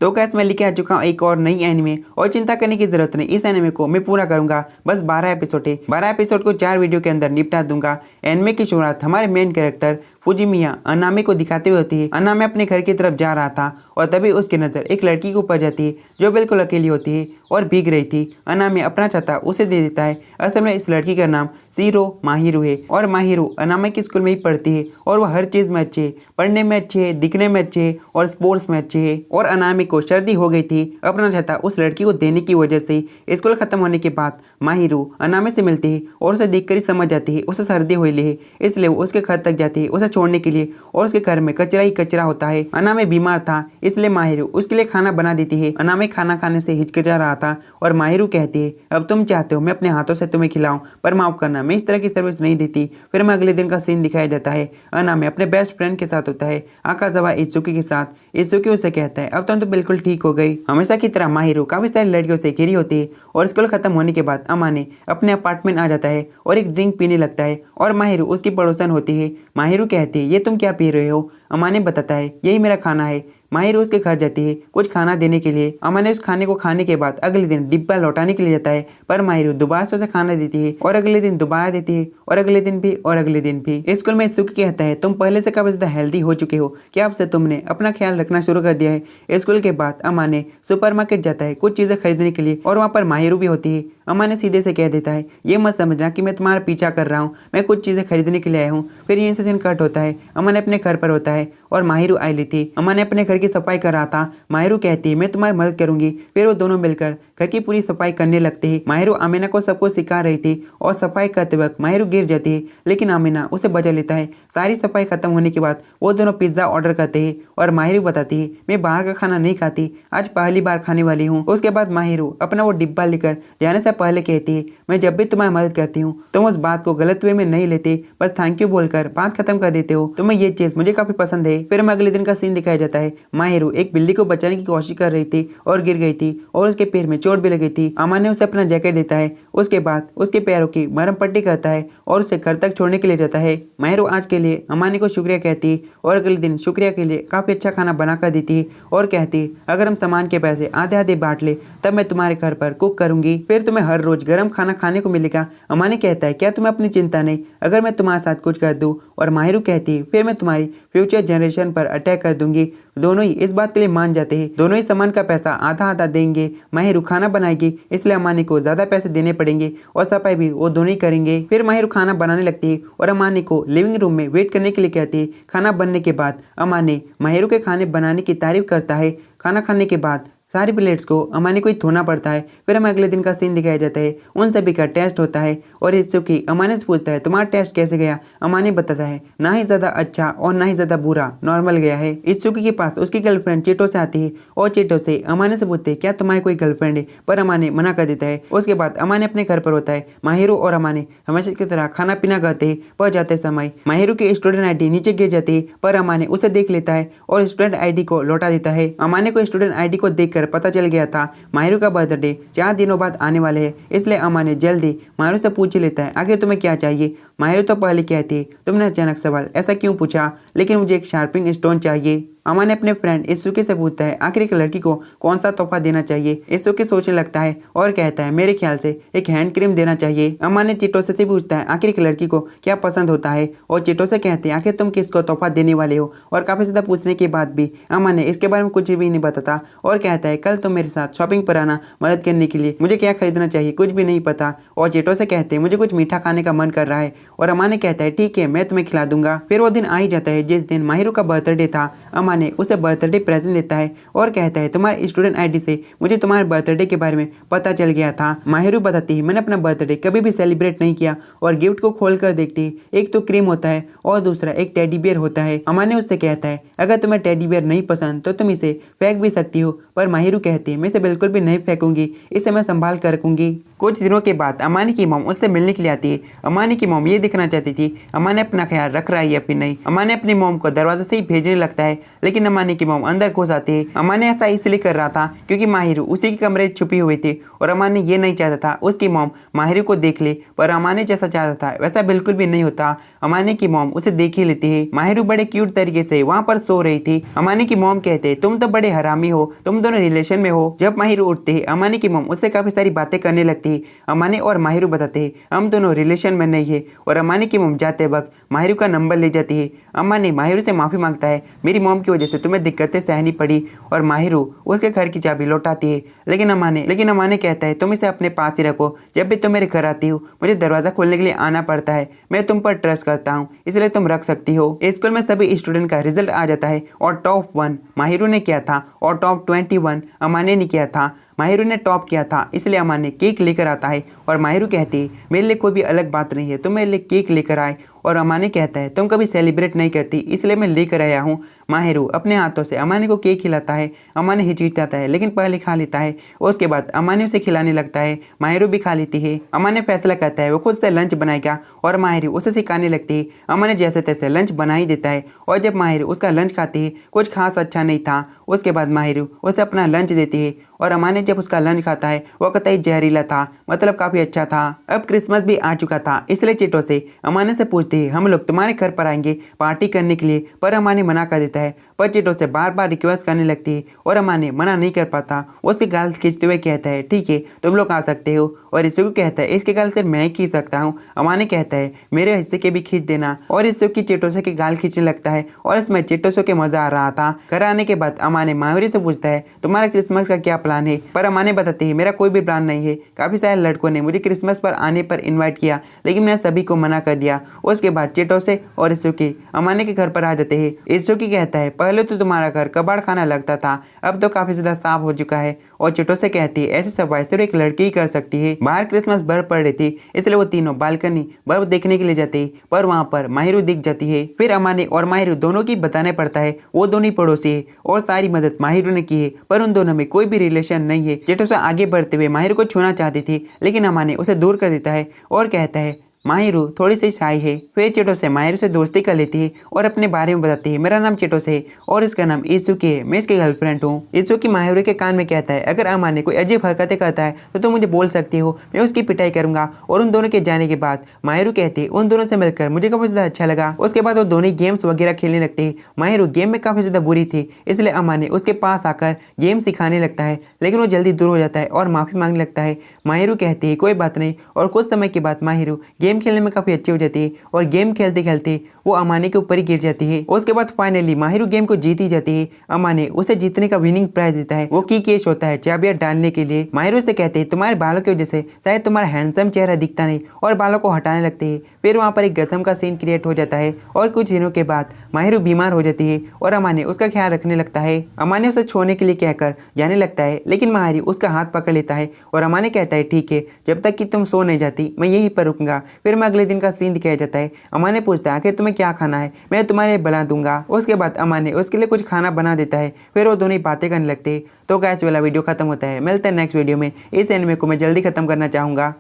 तो कैसे मैं लेके आ चुका हूँ एक और नई एनिमे, और चिंता करने की जरूरत नहीं, इस एनिमे को मैं पूरा करूंगा। बस 12 एपिसोड है, 12 एपिसोड को 4 वीडियो के अंदर निपटा दूंगा। एनिमे की शुरुआत हमारे मेन कैरेक्टर फुजिमिया अनामे को दिखाते हुए होती है। अनामे अपने घर की तरफ जा रहा था और तभी उसकी नज़र एक लड़की के ऊपर जाती है जो बिल्कुल अकेली होती है और भीग रही थी। अनामे अपना छाता उसे दे देता है। असल में इस लड़की का नाम सीरो माहिरू है और माहिरू अनामे की स्कूल में ही पढ़ती है और वह हर चीज़ में अच्छी है, पढ़ने में अच्छी है, दिखने में अच्छी है और स्पोर्ट्स में अच्छी है। और अनामे को सर्दी हो गई थी, अपना छाता उस लड़की को देने की वजह से स्कूल खत्म होने के बाद माहिरू अनामे से मिलती है और उसे देखकर ही समझ जाती है उसे सर्दी हुई है, इसलिए वो उसके घर तक जाती है उसे छोड़ने के लिए। और उसके घर में कचरा ही कचरा होता है। अनामे बीमार था इसलिए माहिरू उसके लिए खाना बना देती है। अनामे खाना खाने से हिचकिचा रहा था और माहिरू कहती है अब तुम चाहते हो मैं अपने हाथों से तुम्हें खिलाऊं, पर माफ करना मैं इस तरह की सर्विस नहीं देती। फिर मैं अगले दिन का सीन दिखाया जाता है। अनामे अपने बेस्ट फ्रेंड के साथ होता है, आकाजावा इत्सुकी के साथ। इत्सुकी उसे कहता है अब तुम तो बिल्कुल ठीक हो गई। हमेशा की तरह माहिरू काफी सारी लड़कियों से घिरी होती है और स्कूल खत्म होने के बाद अमाने अपने अपार्टमेंट आ जाता है और एक ड्रिंक पीने लगता है और माहिरू उसकी पड़ोसन होती है। माहिरू कहती है ये तुम क्या पी रहे हो? अमाने बताता है यही मेरा खाना है। माहिरू उसके घर जाती है कुछ खाना देने के लिए। अमाने उस खाने को खाने के बाद अगले दिन डिब्बा लौटाने के लिए जाता है, पर माहिरू दोबारा से उसे खाना देती है और अगले दिन दोबारा देती है और अगले दिन भी और अगले दिन भी। स्कूल में इत्सुकी कहता है तुम पहले से काफी ज्यादा हेल्दी हो चुके हो, क्या अब से तुमने अपना ख्याल रखना शुरू कर दिया है। स्कूल के बाद अमाने सुपरमार्केट जाता है कुछ चीजें खरीदने के लिए और वहाँ पर माहिरू भी होती है। अमाने सीधे से कह देता है ये मत समझना कि मैं तुम्हारा पीछा कर रहा हूँ, मैं कुछ चीजें खरीदने के लिए आया हूँ। फिर ये सीन कट होता है। अमाने अपने घर पर होता है और माहिरू आई ली थी। अमाने अपने घर की सफाई कर रहा था। माहिरू कहती है मैं तुम्हारी मदद करूंगी। फिर वो दोनों मिलकर घर की पूरी सफाई करने लगते हैं। माहिरू आमिना को सब कुछ सिखा रही थी और सफाई करते वक्त माहिरू गिर जाती है, लेकिन आमिना उसे बचा लेता है। सारी सफाई खत्म होने के बाद वो दोनों पिज्जा ऑर्डर करते हैं और माहिरू बताती है मैं बाहर का खाना नहीं खाती, आज पहली बार खाने वाली हूँ। उसके बाद माहिरू अपना वो डिब्बा लेकर जाने से पहले कहती है मैं जब भी तुम्हारी मदद करती हूँ तुम उस बात को गलत वे में नहीं लेते, बस थैंक यू बोलकर बात खत्म कर देते हो। तुम्हें ये चीज मुझे काफी पसंद है। फिर मैं अगले दिन का सीन दिखाया जाता है। माहिरू एक बिल्ली को बचाने की कोशिश कर रही थी और गिर गई थी और उसके पैर में चोट भी लगी थी। अमान ने उसे अपना जैकेट देता है, उसके बाद उसके पैरों की मरहम पट्टी करता है और उसे घर तक छोड़ने के लिए जाता है। माहिरू आज के लिए अमानी को शुक्रिया कहती है और अगले दिन शुक्रिया के लिए काफी अच्छा खाना बनाकर देती है और कहती है अगर हम सामान के पैसे आधे आधे बांट ले तब मैं तुम्हारे घर पर कुक करूंगी, फिर तुम्हें हर रोज गर्म खाना खाने को मिलेगा। अमानी कहता है क्या तुम्हें अपनी चिंता नहीं अगर मैं तुम्हारे साथ कुछ कर दूं, और माहिरू कहती है फिर मैं तुम्हारी फ्यूचर जनरेशन पर अटैक कर दूंगी। दोनों ही इस बात के लिए मान जाते हैं। दोनों ही सामान का पैसा आधा आधा देंगे। माहिरू खाना बनाएगी इसलिए अमानी को ज्यादा पैसे देने पड़ेंगे और सफाई भी वो दोनों ही करेंगे। फिर माहिरू खाना बनाने लगती है और अमानी को लिविंग रूम में वेट करने के लिए कहती है। खाना बनने के बाद अमानी माहिरू के खाने बनाने की तारीफ करता है। खाना खाने के बाद सारी प्लेट्स को अमानी को ही धोना पड़ता है। फिर हमें अगले दिन का सीन दिखाया जाता है। उन सभी का टेस्ट होता है और इत्सुकी अमानी से पूछता है तुम्हारा टेस्ट कैसे गया। अमानी बताता है ना ही ज्यादा अच्छा और ना ही ज्यादा बुरा, नॉर्मल गया है। इत्सुकी के पास उसकी गर्लफ्रेंड चीटो से आती है और चीटो से अमानी से पूछते हैं क्या तुम्हारी कोई गर्लफ्रेंड है, पर अमानी मना कर देता है। उसके बाद अमानी अपने घर पर होता है। माहिरू और अमानी हमेशा की तरह खाना पीना करते हैं, पर जाते समय माहिरू की स्टूडेंट आईडी नीचे गिर जाती है, पर अमानी उसे देख लेता है और स्टूडेंट आईडी को लौटा देता है। अमानी को स्टूडेंट आईडी को देखकर पता चल गया था माहिरू का बर्थडे 4 दिनों बाद आने वाले है, इसलिए अमानी जल्दी माहिरू से पूछ लेता है आखिर तुम्हें क्या चाहिए। माहिरू तो पहले कहती तुमने अचानक सवाल ऐसा क्यों पूछा, लेकिन मुझे एक शार्पिंग स्टोन चाहिए। अमान ने अपने फ्रेंड इत्सुकी से पूछता है आखिर एक लड़की को कौन सा तोहफा देना चाहिए। इत्सुकी सोचने लगता है और कहता है मेरे ख्याल से एक हैंड क्रीम देना चाहिए। अमान ने चीटो से पूछता है आखिर एक लड़की को क्या पसंद होता है और चीटो से कहते हैं आखिर तुम किसको तोहफा देने वाले हो। और काफी ज्यादा पूछने के बाद भी अमान ने इसके बारे में कुछ भी नहीं बताता और कहता है कल तुम मेरे साथ शॉपिंग पर आना मदद करने के लिए, मुझे क्या खरीदना चाहिए कुछ भी नहीं पता। और चीटो से कहते हैं मुझे कुछ मीठा खाने का मन कर रहा है और अमान ने कहता है ठीक है मैं तुम्हें खिला दूंगा। फिर वो दिन आ ही जाता है जिस दिन माहिरू का बर्थडे था। अमान ने उसे बर्थडे प्रेजेंट देता है और कहता है तुम्हारे स्टूडेंट आईडी से मुझे तुम्हारे बर्थडे के बारे में पता चल गया था। माहिरू बताती है मैंने अपना बर्थडे कभी भी सेलिब्रेट नहीं किया और गिफ्ट को खोल कर देखती है, एक तो क्रीम होता है और दूसरा एक टेडी बियर होता है। अमान ने उससे कहता है अगर तुम्हें टेडी बियर नहीं पसंद तो तुम इसे फेंक भी सकती हो, पर माहिरू कहती है मैं इसे बिल्कुल भी नहीं फेंकूंगी, इसे मैं संभाल कर रखूंगी। कुछ दिनों के बाद अमानी की मॉम उससे मिलने के लिए आती है। अमानी की मॉम ये देखना चाहती थी अमानी अपना ख्याल रख रहा है या फिर नहीं। अमानी अपनी मॉम को दरवाजे से ही भेजने लगता है, लेकिन अमानी की मॉम अंदर घुस आती है। अमानी ऐसा इसलिए कर रहा था क्योंकि माहिरू उसी के कमरे छुपी हुई थी और अमानी ये नहीं चाहता था उसकी मॉम माहिरू को देख ले, पर अमानी जैसा चाहता था वैसा बिल्कुल भी नहीं होता। अमानी की मॉम उसे देख ही लेती है। माहिरू बड़े क्यूट तरीके से वहाँ पर सो रही थी। अमानी की मॉम कहते तुम तो बड़े हरामी हो, तुम दोनों दोनों रिलेशन में हो। जब माहिरू उठते ही अमानी की मम उससे काफी सारी बातें करने लगती है। अमानी और माहिरू बताते हैं हम दोनों रिलेशन में नहीं है और अमानी की मम जाते वक्त माहिरू का नंबर ले जाती है। अमानी माहिरू से माफी मांगता है, मेरी मॉम की वजह से तुम्हें दिक्कतें सहनी पड़ी, और माहिरू उसके घर की चाबी लौटाती है। लेकिन अमानी कहता है तुम इसे अपने पास ही रखो, जब भी तुम मेरे घर आती हो मुझे दरवाजा खोलने के लिए आना पड़ता है, मैं तुम पर ट्रस्ट करता हूँ इसलिए तुम रख सकती हो। स्कूल में सभी स्टूडेंट का रिजल्ट आ जाता है और टॉप 1 माहिरू ने किया था और टॉप 21 अमानी ने किया था। माहिरू ने टॉप किया था इसलिए अमानी केक लेकर आता है और माहिरू कहती है मेरे लिए कोई भी अलग बात नहीं है, तुम मेरे लिए केक लेकर आए। और अमानी कहता है तुम कभी सेलिब्रेट नहीं करती इसलिए मैं लेकर आया हूँ। माहिरू अपने हाथों से अमानी को केक खिलाता है। अमानी हिचकिचाता है लेकिन पहले खा लेता है। उसके बाद अमानी उसे खिलाने लगता है, माहिरू भी खा लेती है। अमानी फैसला करता है वो खुद से लंच बनाएगा और माहिरू उसे सिखाने लगती है। अमानी जैसे तैसे लंच बना ही देता है और जब माहिरू उसका लंच खाती है कुछ खास अच्छा नहीं था। उसके बाद माहिरू उसे अपना लंच देती है और अमानी जब उसका लंच खाता है वो कतई जहरीला था, मतलब काफी अच्छा था। अब क्रिसमस भी आ चुका था इसलिए चिटो से अमानी से पूछती है हम लोग तुम्हारे घर पर आएंगे पार्टी करने के लिए, पर अमानी मना कर देता है। पर चिटो से बार बार रिक्वेस्ट करने लगती है और अमानी मना नहीं कर पाता। उसके गाल खींचते हुए कहता है ठीक है तुम लोग आ सकते हो, और इसको कहता है इसके गाल सिर्फ मैं ही खींच सकता हूँ। अमानी कहता है मेरे हिस्से के भी खींच देना, और इसको की चिटोसे के गाल खींचने लगता है और इसमें चिटोसो के मजा आ रहा था। घर आने के बाद अमानी माहिरू से पूछता है तुम्हारा क्रिसमस का क्या प्लान है, पर अमानी बताती है मेरा कोई भी प्लान नहीं है, काफी सारे लड़कों ने मुझे क्रिसमस पर आने पर इन्वाइट किया लेकिन मैंने सभी को मना कर दिया। उसके बाद चिटोसे और इसुकी अमानी के घर पर आ जाते हैं। इसुकी कहता है पहले तो तुम्हारा घर कबाड़ खाना लगता था, अब तो काफी ज्यादा साफ हो चुका है। और चिटोसे कहती है ऐसी सफाई सिर्फ एक लड़की ही कर सकती है। बाहर क्रिसमस बर्फ पड़ रही थी इसलिए वो तीनों बालकनी बर्फ देखने के लिए जाते हैं, पर वहाँ पर माहिरू दिख जाती है। फिर अमानी और माहिरू दोनों की बताने पड़ता है वो दोनों ही पड़ोसी है और सारी मदद माहिरू ने की है, पर उन दोनों में कोई भी रिलेशन नहीं है। चिटोसे आगे बढ़ते हुए माहिरू को छूना चाहती थी लेकिन अमानी उसे दूर कर देता है और कहता है माहिरू थोड़ी सी शाई है। फिर चिटोसे माहिरू से दोस्ती कर लेती है और अपने बारे में बताती है मेरा नाम चिटोसे है और इसका नाम इसुकी है, मैं इसकी गर्लफ्रेंड हूँ। इसुकी माहिरू के कान में कहता है अगर अमानी कोई अजीब हरकतें करता है तो तुम मुझे बोल सकती हो, मैं उसकी पिटाई करूंगा। और उन दोनों के जाने के बाद माहिरू कहती है उन दोनों से मिलकर मुझे काफी ज्यादा अच्छा लगा। उसके बाद वो दोनों गेम्स वगैरह खेलने लगते हैं। माहिरू गेम में काफी ज्यादा बुरी थी इसलिए अमानी उसके पास आकर गेम सिखाने लगता है लेकिन वो जल्दी दूर हो जाता है और माफी मांगने लगता है। माहिरू कहती है कोई बात नहीं, और कुछ समय के बाद माहिरू गेम खेलने में काफी अच्छी हो जाती है और गेम खेलते खेलते वो अमानी के ऊपर ही गिर जाती है। उसके बाद फाइनली माहिरू गेम को जीत ही जाती है। अमानी उसे जीतने का विनिंग प्राइज देता है, वो की केस होता है चाबियां डालने के लिए। माहिरू से कहते हैं तुम्हारे बालों की वजह से शायद तुम्हारा हैंडसम चेहरा दिखता नहीं, और बालों को हटाने लगते हैं। फिर वहाँ पर एक गजब का सीन क्रिएट हो जाता है और कुछ दिनों के बाद माहिरू बीमार हो जाती है और अमानी उसका ख्याल रखने लगता है। अमानी उसे छोड़ने के लिए कहकर जाने लगता है लेकिन माहिरू उसका हाथ पकड़ लेता है और अमानी कहता है ठीक है जब तक कि तुम सो नहीं जाती मैं यहीं पर रुकूंगा। फिर मैं अगले दिन का सीन दिखाया जाता है। अमानी पूछता है आखिर तुम्हें क्या खाना है, मैं तुम्हारे लिए बना दूंगा। उसके बाद अमानी उसके लिए कुछ खाना बना देता है। फिर वो दोनों बातें करने लगते हैं। तो गाइस वाला वीडियो खत्म होता है। मिलते हैं नेक्स्ट वीडियो में। इस एनिमे को मैं जल्दी खत्म करना चाहूँगा।